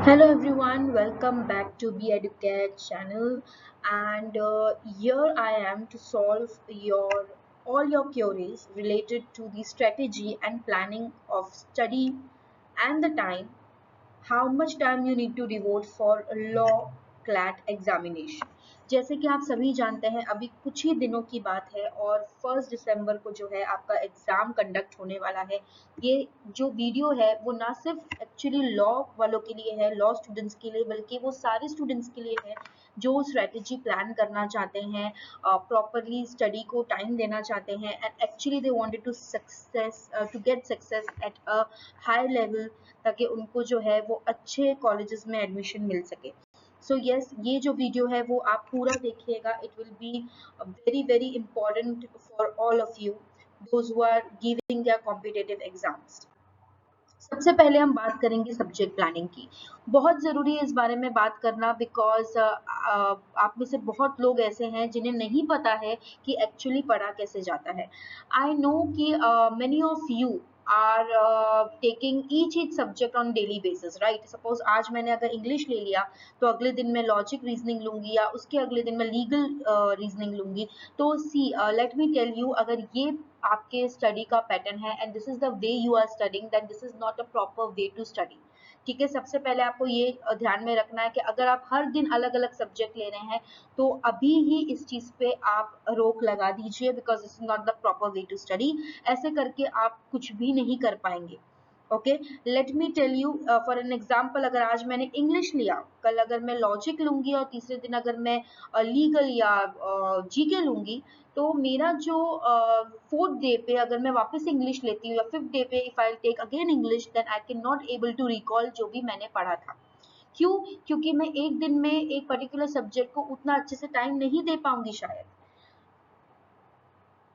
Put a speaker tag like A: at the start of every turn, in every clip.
A: Hello everyone, welcome back to Be Educate channel, and here I am to solve your all your queries related to the strategy and planning of study and the time, how much time you need to devote for law CLAT examination. जैसे कि आप सभी जानते हैं अभी कुछ ही दिनों की बात है और 1 दिसंबर को जो है आपका एग्जाम कंडक्ट होने वाला है। ये जो वीडियो है वो ना सिर्फ एक्चुअली लॉ वालों के लिए है, लॉ स्टूडेंट्स के लिए, बल्कि वो सारे स्टूडेंट्स के लिए है जो स्ट्रेटेजी प्लान करना चाहते हैं, प्रॉपरली स्टडी को टाइम देना चाहते हैं and actually they wanted to get success at a high level, ताकि उनको जो है वो अच्छे कॉलेजेस में एडमिशन मिल सके। सो यस, ये जो वीडियो है वो आप पूरा देखिएगा। It will be very very important for all of you those who are giving their competitive exams. सबसे पहले हम बात करेंगे सब्जेक्ट प्लानिंग की। बहुत ज़रूरी है इस बारे में बात करना, बिकॉज आप में से बहुत लोग ऐसे हैं जिन्हें नहीं पता है कि एक्चुअली पढ़ा कैसे जाता है। आई नो कि many of you are taking each subject on daily basis, right. Suppose आज मैंने अगर इंग्लिश ले लिया तो अगले दिन मैं लॉजिक रीजनिंग लूंगी या उसके अगले दिन मैं लीगल रीजनिंग लूंगी। तो see let me tell you, अगर ये आपके स्टडी का पैटर्न है and this is the way you are studying, then this is not a proper way to study. ठीक है, सबसे पहले आपको ये ध्यान में रखना है कि अगर आप हर दिन अलग अलग सब्जेक्ट ले रहे हैं तो अभी ही इस चीज पे आप रोक लगा दीजिए, because this is not the proper way to study. ऐसे करके आप कुछ भी नहीं कर पाएंगे। Okay, let me tell you for an example, अगर आज मैंने इंग्लिश लिया, कल अगर मैं लॉजिक लूंगी और तीसरे दिन अगर मैं लीगल या जीके लूंगी, तो मेरा जो 4th डे पे अगर मैं वापस इंग्लिश लेती हूँ या 5th डे पे if I take again English, then I can not able to recall जो भी मैंने पढ़ा था। क्यों? क्योंकि मैं एक दिन में एक पर्टिकुलर सब्जेक्ट को उतना अच्छे से टाइम नहीं दे पाऊंगी शायद।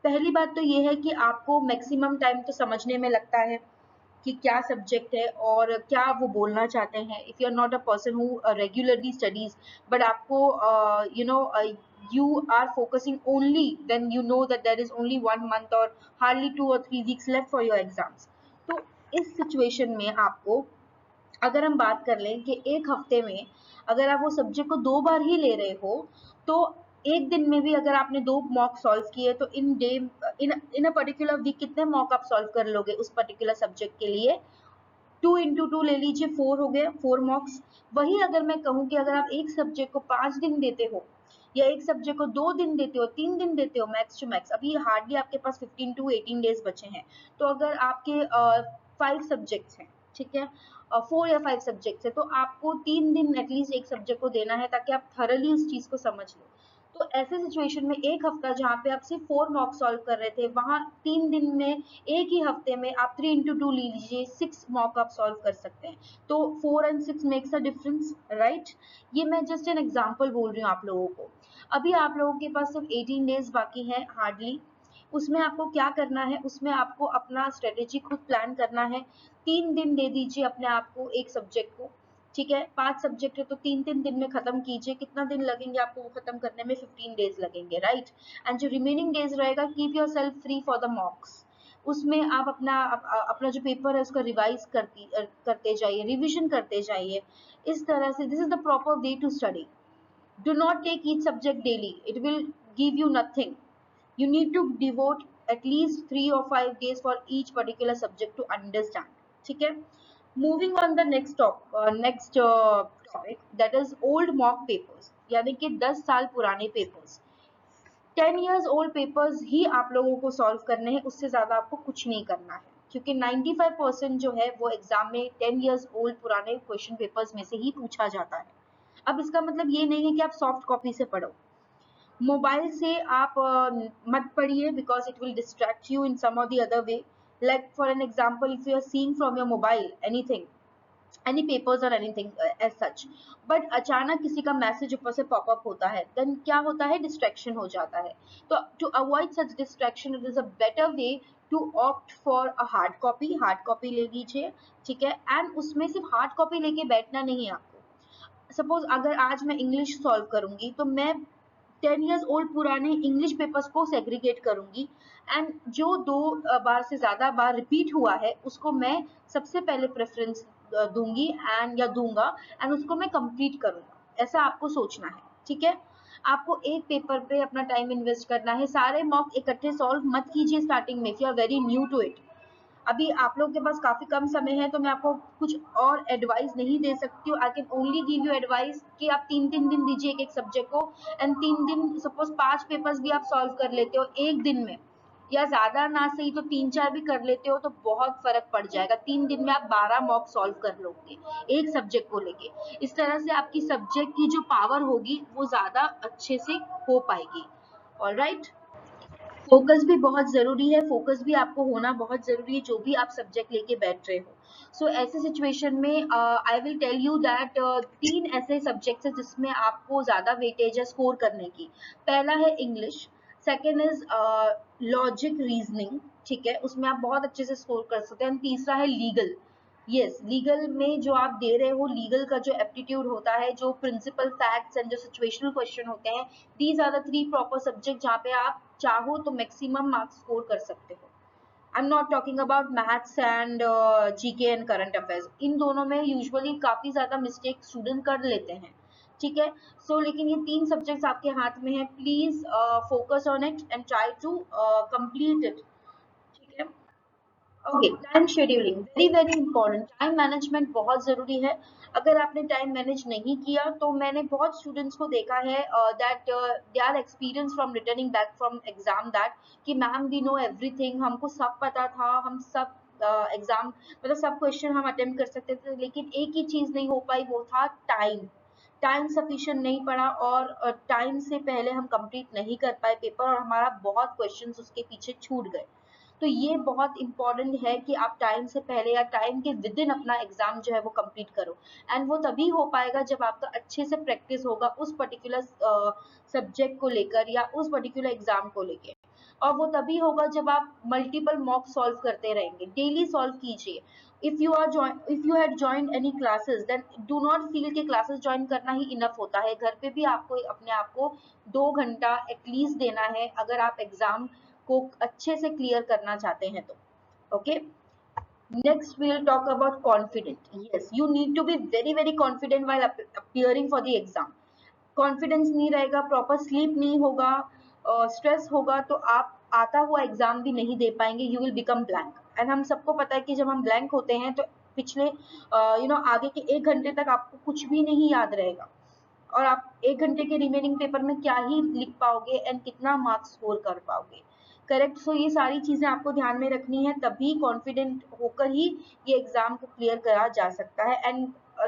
A: पहली बात तो ये है कि आपको मैक्सिमम टाइम तो समझने में लगता है कि क्या सब्जेक्ट है और क्या वो बोलना चाहते हैं। If you are not a person who regularly studies, but आपको you are focusing only when you know that there is only 1 month or hardly 2 or 3 weeks left for your exams। तो इस सिचुएशन में आपको, अगर हम बात कर लें कि एक हफ्ते में अगर आप वो सब्जेक्ट को 2 बार ही ले रहे हो, तो एक दिन में भी अगर आपने 2 मॉक सॉल्व किए तो इन अ पर्टिकुलर वीक कितने मॉक आप सॉल्व कर लोगे उस पर्टिकुलर सब्जेक्ट के लिए? 2 into 2 ले लीजिए, 4 हो गया, 4 मॉक्स। वही अगर मैं कहूँ कि अगर आप एक सब्जेक्ट को 5 दिन देते हो या एक सब्जेक्ट को 2 दिन देते हो, 3 दिन देते हो मैक्स टू मैक्स, अभी हार्डली आपके पास 15 to 18 डेज बचे हैं। तो अगर आपके 5 सब्जेक्ट्स हैं, ठीक है, 4 या 5 सब्जेक्ट्स है, तो आपको 3 दिन एटलीस्ट एक सब्जेक्ट को देना है ताकि आप थरली उस चीज को समझ लो। तो ऐसे सिचुएशन में एक हफ्ता जहाँ पे आप सिर्फ 4 मॉक सॉल्व कर रहे थे, वहां 3 दिन में, एक ही हफ्ते में आप 3 into 2 ले लीजिए, 6 मॉक आप सॉल्व कर सकते हैं। तो 4 and 6 makes a difference, right. ये मैं जस्ट एन एग्जाम्पल बोल रही हूँ आप लोगों को। अभी आप लोगों के पास सिर्फ 18 डेज बाकी है हार्डली। उसमें आपको क्या करना है, उसमें आपको अपना स्ट्रेटेजी खुद प्लान करना है। 3 दिन दे दीजिए अपने आप को एक सब्जेक्ट को, ठीक है। 5 सब्जेक्ट है तो 3 3 दिन में खत्म कीजिए। कितना दिन लगेंगे आपको वो खत्म करने में? 15 डेज लगेंगे, राइट। एंड जो रिमेनिंग डेज रहेगा, keep your self free for the मॉक्स। उसमें आप अपना जो पेपर है उसका रिवाइज करते जाइए, रिविजन करते जाइए। इस तरह से this is the proper way to study. Do not take each subject daily, it will give you nothing। You need to devote at least 3 or 5 days for each particular subject to understand, ठीक है। Moving on the next topic, that is old mock papers, यानी कि 10 साल पुराने papers. 10 years old papers ही आप लोगों को solve करने हैं, उससे ज्यादा आपको कुछ नहीं करना है, क्योंकि 95% जो है वो एग्जाम में 10 years ओल्ड पुराने क्वेश्चन पेपर्स में से ही पूछा जाता है। अब इसका मतलब ये नहीं है कि आप सॉफ्ट कॉपी से पढ़ो। मोबाइल से आप मत पढ़िए, because it will distract you in some or the other way. Like for an example, if you are seeing from your mobile anything, any papers or anything as such, but अचानक किसी का message ऊपर से popup होता है, then क्या होता है? डिस्ट्रैक्शन हो जाता है। तो to avoid such distraction, it is a better way to opt for a hard copy. Hard copy ले लीजिए, ठीक है। एंड उसमें सिर्फ हार्ड कॉपी लेके बैठना नहीं है आपको। सपोज अगर आज मैं इंग्लिश सॉल्व करूंगी तो मैं 10 years ओल्ड पुराने इंग्लिश पेपर्स को सेग्रीगेट करूंगी, एंड जो 2 बार से ज्यादा बार रिपीट हुआ है उसको मैं सबसे पहले प्रेफरेंस दूंगी एंड या दूंगा एंड उसको मैं कंप्लीट करूंगा, ऐसा आपको सोचना है, ठीक है। आपको एक पेपर पे अपना टाइम इन्वेस्ट करना है, सारे मॉक इकट्ठे सॉल्व मत कीजिए स्टार्टिंग में, if you are very new to it. अभी आप लोगों के पास काफी कम समय है, तो मैं आपको कुछ और एडवाइस नहीं दे सकती हूँ। I can only give you advice कि आप 3-3 दिन दीजिए एक एक सब्जेक्ट को, एंड 3 दिन सपोज 5 पेपर्स भी आप सॉल्व कर लेते हो एक दिन में, या ज्यादा ना सही तो 3-4 भी कर लेते हो, तो बहुत फर्क पड़ जाएगा। 3 दिन में आप 12 मॉक सॉल्व कर लोगे एक सब्जेक्ट को लेके। इस तरह से आपकी सब्जेक्ट की जो पावर होगी वो ज्यादा अच्छे से हो पाएगी। ऑलराइट, फोकस भी बहुत जरूरी है, फोकस भी आपको होना बहुत जरूरी है जो भी आप सब्जेक्ट लेके बैठ रहे हो। सो ऐसे सिचुएशन में I will tell you that 3 ऐसे सब्जेक्ट्स हैं जिसमें आपको ज्यादा वेटेज है स्कोर करने की। पहला है English, second is logic reasoning, ठीक है, उसमें आप बहुत अच्छे से स्कोर कर सकते हैं। तीसरा है लीगल। यस, लीगल में जो आप दे रहे हो, लीगल का जो एप्टीट्यूड होता है, जो प्रिंसिपल फैक्ट्स एंड जो सिचुएशनल क्वेश्चन होते हैं, these are the 3 proper subject जहाँ पे आप चाहो तो मैक्सिमम मार्क्स स्कोर कर सकते हो। I am not talking about maths and GK and current affairs, इन दोनों में यूजुअली काफी ज्यादा मिस्टेक स्टूडेंट कर लेते हैं, ठीक है। सो लेकिन ये 3 सब्जेक्ट्स आपके हाथ में है, please focus on it and try to complete it, ठीक है। Okay, time scheduling very very important, time management बहुत जरूरी है। अगर आपने टाइम मैनेज नहीं किया, तो मैंने बहुत स्टूडेंट्स को देखा है that they are experience from returning back from exam that कि मैम वी नो एवरीथिंग, हमको सब पता था, हम सब एग्जाम मतलब सब क्वेश्चन हम अटेम्प्ट कर सकते थे, लेकिन एक ही चीज नहीं हो पाई, वो था टाइम। टाइम सफिशिएंट नहीं पड़ा और टाइम से पहले हम कंप्लीट नहीं कर पाए पेपर, और हमारा बहुत क्वेश्चंस उसके पीछे छूट गए। तो ये बहुत इंपॉर्टेंट है कि आप टाइम से पहले या टाइम के विद इन अपना एग्जाम जो है वो कंप्लीट करो, एंड वो तभी हो पाएगा जब आपका अच्छे से प्रैक्टिस होगा उस पर्टिकुलर सब्जेक्ट को लेकर या उस पर्टिकुलर एग्जाम को लेकर। और वो तभी होगा जब आप मल्टीपल मॉक सॉल्व करते रहेंगे, डेली सॉल्व कीजिए। If you had join any classes, then do not feel कि क्लासेस ज्वाइन करना ही इनफ होता है। घर पे भी आपको अपने आप को 2 घंटा एटलीस्ट देना है, अगर आप एग्जाम को अच्छे से क्लियर करना चाहते हैं तो। Okay, next we will talk about confident. Yes, you need to be very very confident while appearing for the exam. Confidence नहीं रहेगा, प्रॉपर स्लीप नहीं होगा, स्ट्रेस होगा, तो आप आता हुआ एग्जाम भी नहीं दे पाएंगे, you will become blank. And हम सबको पता है कि जब हम ब्लैंक होते हैं तो पिछले आगे के 1 घंटे तक आपको कुछ भी नहीं याद रहेगा, और आप 1 घंटे के रिमेनिंग पेपर में क्या ही लिख पाओगे एंड कितना मार्क्स स्कोर कर पाओगे। करेक्ट, सो ये सारी चीजें आपको ध्यान में रखनी है, तभी कॉन्फिडेंट होकर ही ये एग्जाम को क्लियर करा जा सकता है। And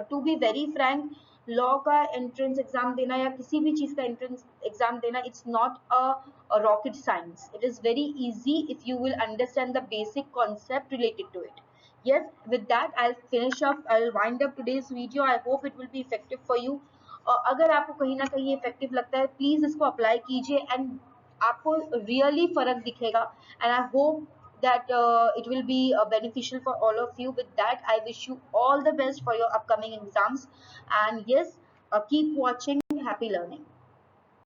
A: to be very frank, law का एंट्रेंस एग्जाम देना या किसी भी चीज का एंट्रेंस एग्जाम देना, it's not a rocket science, it is very easy if you will understand the basic concept related to it. Yes, with that I'll finish up, I'll wind up today's video. I hope it will be effective for you. और अगर आपको कहीं ना कहीं effective लगता है, please इसको apply कीजिए एंड आपको रियली फर्क दिखेगा। And I hope that it will be beneficial for all of you. With that, I wish you all the best for your upcoming exams, and yes, keep watching. Happy learning.